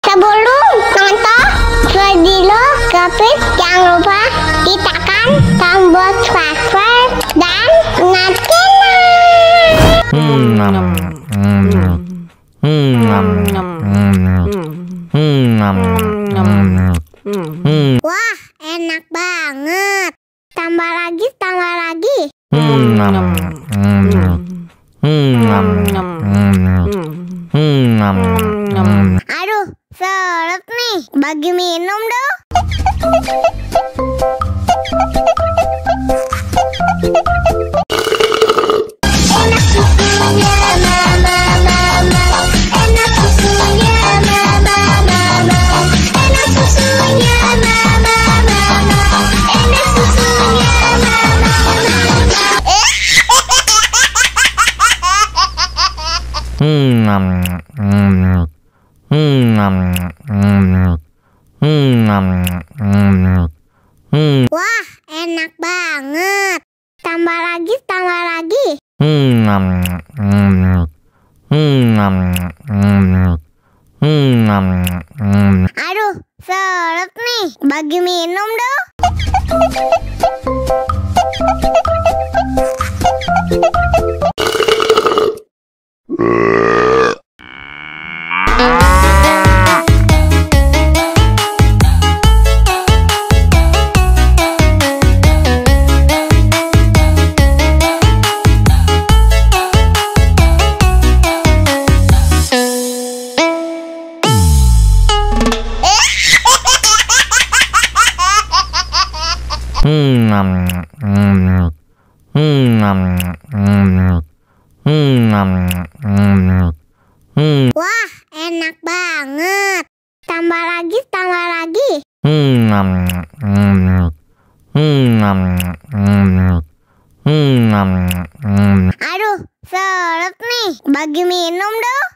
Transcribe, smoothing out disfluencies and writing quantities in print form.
Sebelum nonton video Gapit, jangan lupa tekan tombol subscribe dan nyalakan. Wah, enak banget. Tambah lagi, tambah lagi. Aduh, seret nih. Bagi minum dong. Enak susunya mama, enak susunya mama, enak susunya mama, enak susunya Wah, enak banget. Tambah lagi, tambah lagi. Aduh, seret nih. Bagi minum dong. Wah, enak banget. Tambah lagi, tambah lagi. Aduh, seret nih. Bagi minum dong.